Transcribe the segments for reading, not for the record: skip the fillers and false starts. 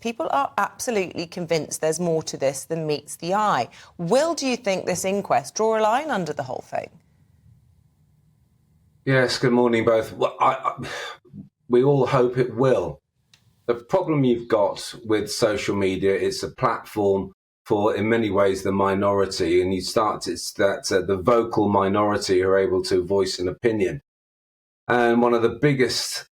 People are absolutely convinced there's more to this than meets the eye. Do you think this inquest draw a line under the whole thing? Yes, good morning both. Well, we all hope it will. The problem you've got with social media, it's a platform for, in many ways, the minority, and it's that the vocal minority who are able to voice an opinion. And one of the biggest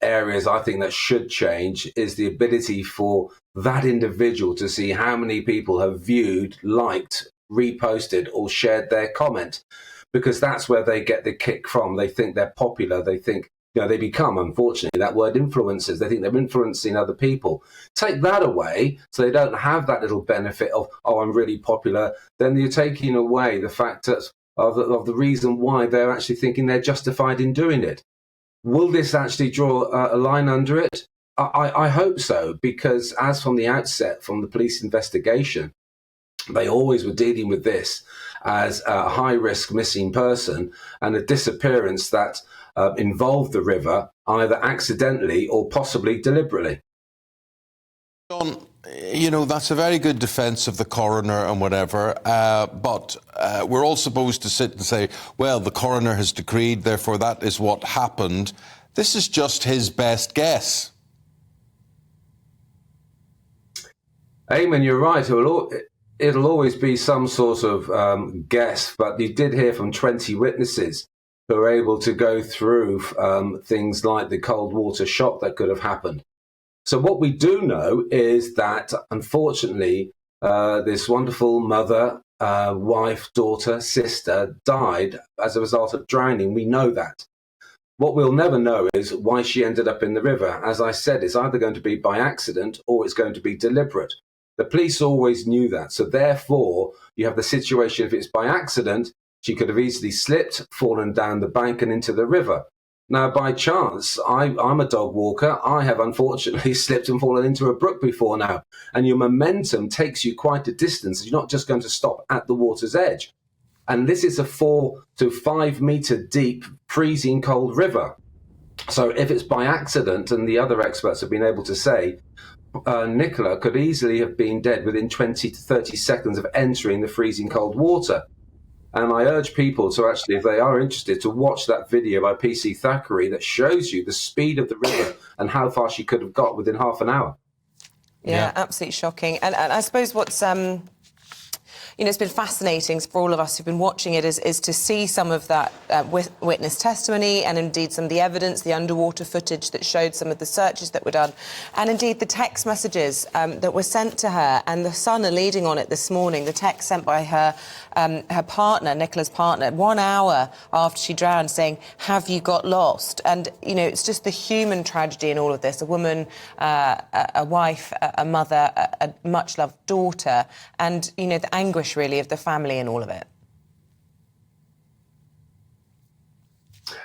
areas I think that should change is the ability for that individual to see how many people have viewed, liked, reposted or shared their comment, because that's where they get the kick from. They think they're popular. They think, they become, unfortunately, that word influencers. They think they're influencing other people. Take that away so they don't have that little benefit of, oh, I'm really popular. Then you're taking away the fact that of the reason why they're actually thinking they're justified in doing it. Will this actually draw a line under it? I hope so, because as from the outset, from the police investigation, they always were dealing with this as a high-risk missing person and a disappearance that involved the river, either accidentally or possibly deliberately. John, that's a very good defence of the coroner and whatever, but we're all supposed to sit and say, well, the coroner has decreed, therefore that is what happened. This is just his best guess. Eamon, you're right. It'll always be some sort of guess, but you did hear from 20 witnesses who are able to go through things like the cold water shock that could have happened. So what we do know is that, unfortunately, this wonderful mother, wife, daughter, sister died as a result of drowning. We know that. What we'll never know is why she ended up in the river. As I said, it's either going to be by accident or it's going to be deliberate. The police always knew that. So therefore, you have the situation, if it's by accident, she could have easily slipped, fallen down the bank and into the river. Now, by chance, I'm a dog walker. I have unfortunately slipped and fallen into a brook before now. And your momentum takes you quite a distance. You're not just going to stop at the water's edge. And this is a 4 to 5 metre deep, freezing cold river. So if it's by accident, and the other experts have been able to say, Nicola could easily have been dead within 20 to 30 seconds of entering the freezing cold water. And I urge people to actually, if they are interested, to watch that video by PC Thackeray that shows you the speed of the river and how far she could have got within half an hour. Yeah, absolutely shocking. And I suppose what's it's been fascinating for all of us who've been watching it is to see some of that witness testimony and indeed some of the evidence, the underwater footage that showed some of the searches that were done, and indeed the text messages that were sent to her. And the Sun are leading on it this morning, the text sent by her partner, Nicola's partner, 1 hour after she drowned, saying, "Have you got lost?" And, it's just the human tragedy in all of this. A woman, a wife, a mother, a much-loved daughter, and, the anguish really of the family and all of it.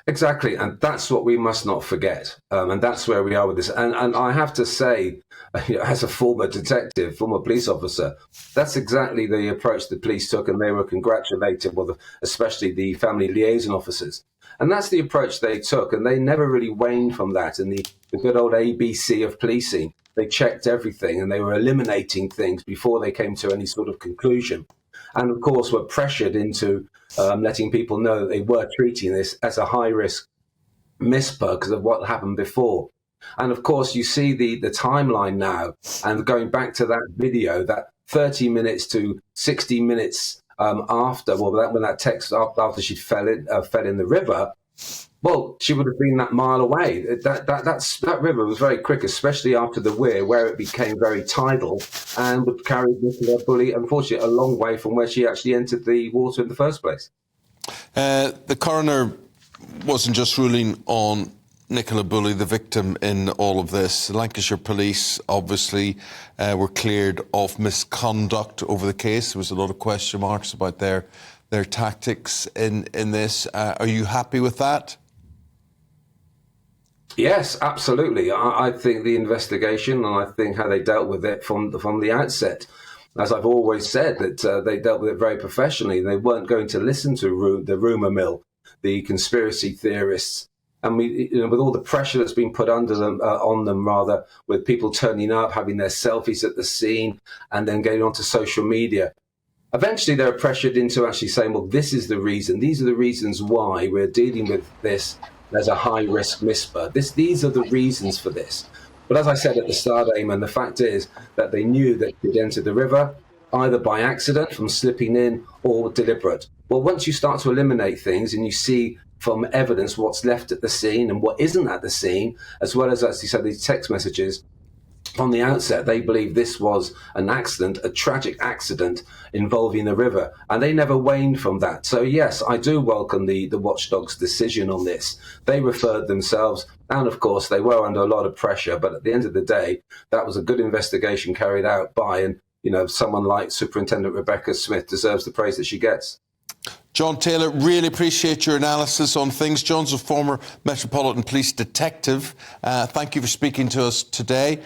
Exactly, and that's what we must not forget, and that's where we are with this. And I have to say, as a former detective, former police officer, that's exactly the approach the police took, and they were congratulated, especially the family liaison officers. And that's the approach they took, and they never really waned from that. And the good old ABC of policing, they checked everything, and they were eliminating things before they came to any sort of conclusion. And, of course, were pressured into letting people know that they were treating this as a high-risk misper because of what happened before. And, of course, you see the timeline now, and going back to that video, that 30 minutes to 60 minutes after, when that text, after she fell in the river, well, she would have been that mile away. That river was very quick, especially after the weir, where it became very tidal and would carry Nicola Bulley, unfortunately, a long way from where she actually entered the water in the first place. The coroner wasn't just ruling on Nicola Bulley, the victim in all of this. The Lancashire police obviously were cleared of misconduct over the case. There was a lot of question marks about their tactics in this. Are you happy with that? Yes, absolutely. I think the investigation, and I think how they dealt with it from the outset, as I've always said, that they dealt with it very professionally. They weren't going to listen to the rumour mill, the conspiracy theorists, And with all the pressure that's been put under them, on them, rather, with people turning up, having their selfies at the scene, and then getting onto social media, eventually they're pressured into actually saying, well, this is the reason. These are the reasons why we're dealing with this as a high-risk whisper. These are the reasons for this. But as I said at the start, Eamon, the fact is that they knew that they'd entered the river either by accident from slipping in or deliberate. Well, once you start to eliminate things and you see from evidence what's left at the scene and what isn't at the scene, as well as you said, these text messages, from the outset, they believed this was an accident, a tragic accident involving the river, and they never waned from that. So yes, I do welcome the watchdog's decision on this. They referred themselves, and of course they were under a lot of pressure, but at the end of the day, that was a good investigation carried out by, and someone like Superintendent Rebecca Smith deserves the praise that she gets. John Taylor, really appreciate your analysis on things. John's a former Metropolitan Police detective. Thank you for speaking to us today.